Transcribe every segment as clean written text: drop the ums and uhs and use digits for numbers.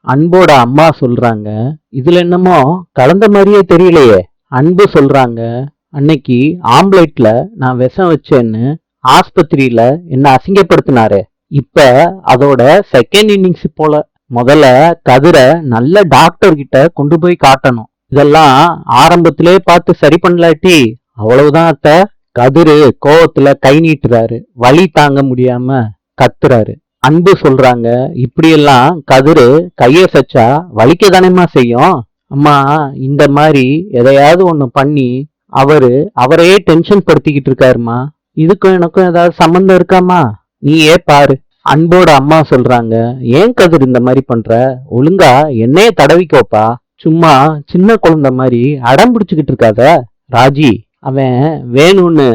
அன்போட அம்மா சொல்றாங்க, இதுல என்னமோ கலந்த மாதிரியே தெரியலையே. அன்பு சொல்றாங்க, அன்னைக்கு ஆம்லெட்ல நான் விஷம் வச்சேன்னு ஆஸ்பத்திரியில என்ன அசிங்கப்படுத்தினாரு. இப்ப அதோட செகண்ட் இன்னிங்ஸ் போல. முதல்ல கதிரை நல்ல டாக்டர் கிட்ட கொண்டு போய் காட்டணும். இதெல்லாம் ஆரம்பத்திலே பார்த்து சரி பண்ணலாட்டி அவ்வளவுதான் அத்தை. கதிரு கோவத்துல கை நீட்டுறாரு. வலி தாங்க முடியாம கத்துறாரு. அன்பு சொல்றாங்க, இப்படியெல்லாம் கதிரு கைய சச்சா வலிக்க தானேம்மா செய்யும். அம்மா, இந்த மாதிரி எதையாவது ஒண்ணு பண்ணி அவரையே டென்ஷன் படுத்திக்கிட்டு இருக்காருமா. இதுக்கும் எனக்கும் ஏதாவது சம்பந்தம் இருக்காமா? நீயே பாரு. அன்போட அம்மா சொல்றாங்க, ஏன் கதிர் இந்த மாதிரி பண்ற? ஒழுங்கா என்னைய தடவிக்கோப்பா. சும்மா சின்ன குழந்தை மாதிரி அடம் பிடிச்சுக்கிட்டு இருக்காத. ராஜி, அவன் வேணும்னு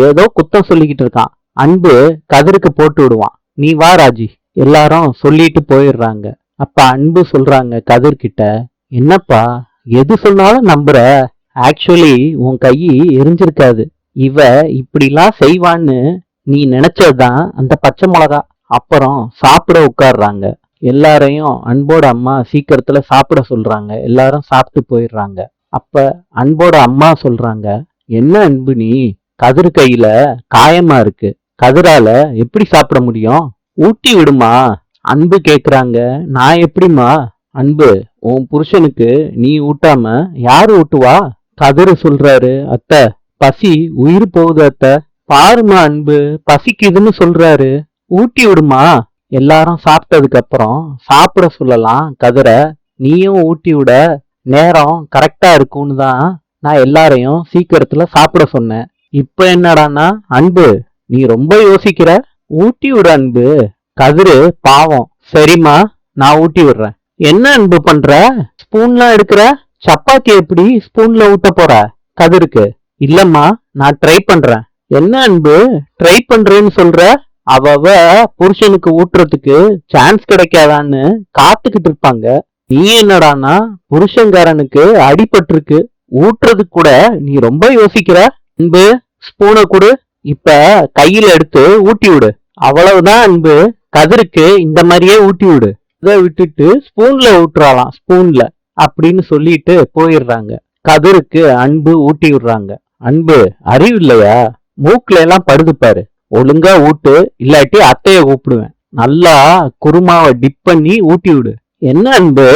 ஏதோ குத்தம் சொல்லிக்கிட்டு இருக்கான். அன்பு கதிருக்கு போட்டு விடுவான். நீ வா ராஜி. எல்லாரும் சொல்லிட்டு போயிடுறாங்க. அப்ப அன்பு சொல்றாங்க கதிர்கிட்ட, என்னப்பா எது சொன்னாலும் நம்புற? ஆக்சுவலி உன் கை எரிஞ்சிருக்காது. இவ இப்படிலாம் செய்வான்னு நீ நினைச்சதுதான் அந்த பச்சை மிளகா. அப்புறம் சாப்பிட உட்கார்றாங்க. எல்லாரையும் அன்போட அம்மா சீக்கிரத்துல சாப்பிட சொல்றாங்க. எல்லாரும் சாப்பிட்டு போயிடுறாங்க. அப்ப அன்போட அம்மா சொல்றாங்க, என்ன அன்பு நீ? கதிர் கையில காயமா இருக்கு. கதிரால எப்படி சாப்பிட முடியும்? ஊட்டி விடுமா. அன்பு கேக்குறாங்க, நான் எப்படிமா? அன்பு, உன் புருஷனுக்கு நீ ஊட்டாம யாரு ஊட்டுவா? கதிரு சொல்றாரு, அத்தை பசி உயிர் போகுது அத்தை. பாருமா அன்பு, பசிக்குதுன்னு சொல்றாரு, ஊட்டி விடுமா. எல்லாரும் சாப்பிட்டதுக்கு அப்புறம் சாப்பிட சொல்லலாம் கதிர. நீயும் ஊட்டி விட நேரம் கரெக்டா இருக்கும்னு தான் நான் எல்லாரையும் சீக்கிரத்துல சாப்பிட சொன்னேன். இப்ப என்னடான்னா அன்பு, நீ ரொம்ப யோசிக்கிற. ஊட்டி விட அன்பு. கதிரு பாவம். சரிம்மா, நான் ஊட்டி விடுறேன். என்ன அன்பு பண்ற? ஸ்பூன்லாம் எடுக்கிற? சப்பாத்தி எப்படி ஸ்பூன்ல ஊட்ட போற கதிருக்கு? இல்லம்மா, நான் ட்ரை பண்றேன். என்ன அன்பு ட்ரை பண்றேன்னு சொல்ற? அவ புருஷனுக்கு ஊட்டுறதுக்கு சான்ஸ் கிடைக்காதான்னு காத்துக்கிட்டு இருப்பாங்க. நீ என்னடானா புருஷன்காரனுக்கு அடிபட்டிருக்கு, ஊட்டுறதுக்கு கூட நீ ரொம்ப யோசிக்கிற. அன்பு, ஸ்பூனை கொடு. இப்ப கையில எடுத்து ஊட்டி விடு. அவ்வளவுதான் அன்பு. கதிருக்கு இந்த மாதிரியே ஊட்டி விடு. இதை விட்டுட்டு ஸ்பூன்ல ஊட்டுறாளாம், ஸ்பூன்ல அப்படின்னு சொல்லிட்டு போயிடுறாங்க. கதிருக்கு அன்பு ஊட்டி விடுறாங்க. அன்பு, அறிவு இல்லையா? மூக்குல எல்லாம் படுது பாரு. ஒழுங்கா ஊட்டு, இல்லாட்டி அத்தைய கூப்பிடுவேன். நல்லா குருமாவை டிப் பண்ணி ஊட்டி விடு. என்ன அன்பு,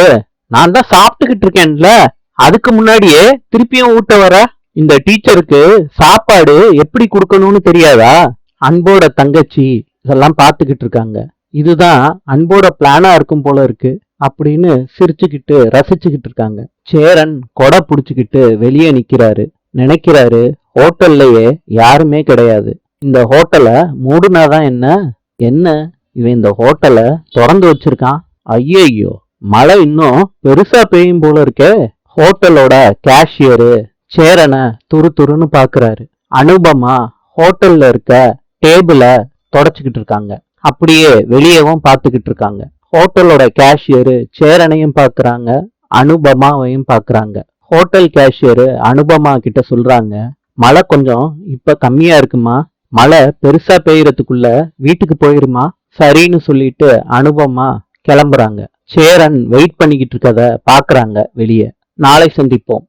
நான் தான் சாப்பிட்டுக்கிட்டு இருக்கேன்ல, அதுக்கு முன்னாடியே திருப்பியும் ஊட்ட வர? இந்த டீச்சருக்கு சாப்பாடு எப்படி கொடுக்கணும்னு தெரியாதா? அன்போட தங்கச்சி இதெல்லாம் பார்த்துக்கிட்டு இருக்காங்க. இதுதான் அன்போட பிளானா இருக்கும் போல இருக்கு அப்படின்னு சிரிச்சுக்கிட்டு ரசிச்சுக்கிட்டு இருக்காங்க. சேரன் கொடை புடிச்சுக்கிட்டு வெளியே நிக்கிறாரு. நினைக்கிறாரு, ஹோட்டல்லையே யாருமே கிடையாது. இந்த ஹோட்டலை மூடுனாதான் என்ன? என்ன இவன் இந்த ஹோட்டலை திறந்து வச்சிருக்கான்? ஐயோ, மழை இன்னும் பெருசா பெய்யும் போல இருக்கே. ஹோட்டலோட கேஷியரு சேரனை துரு துருன்னு பாக்குறாரு. அனுபமா ஹோட்டல்ல இருக்க டேபிள தொடச்சுக்கிட்டு இருக்காங்க. அப்படியே வெளியவும் பார்த்துக்கிட்டு இருக்காங்க. ஹோட்டலோட கேஷியரு சேரனையும் பாக்குறாங்க, அனுபமாவையும் பாக்குறாங்க. ஹோட்டல் கேஷியரு அனுபமா கிட்ட சொல்றாங்க, மழை கொஞ்சம் இப்ப கம்மியா இருக்குமா, மழை பெருசா பெய்யறதுக்குள்ள வீட்டுக்கு போயிருமா. சரின்னு சொல்லிட்டு அனுபமா கிளம்புறாங்க. சேரன் வெயிட் பண்ணிக்கிட்டு இருக்கத பாக்குறாங்க வெளியே. நாளை சந்திப்போம்.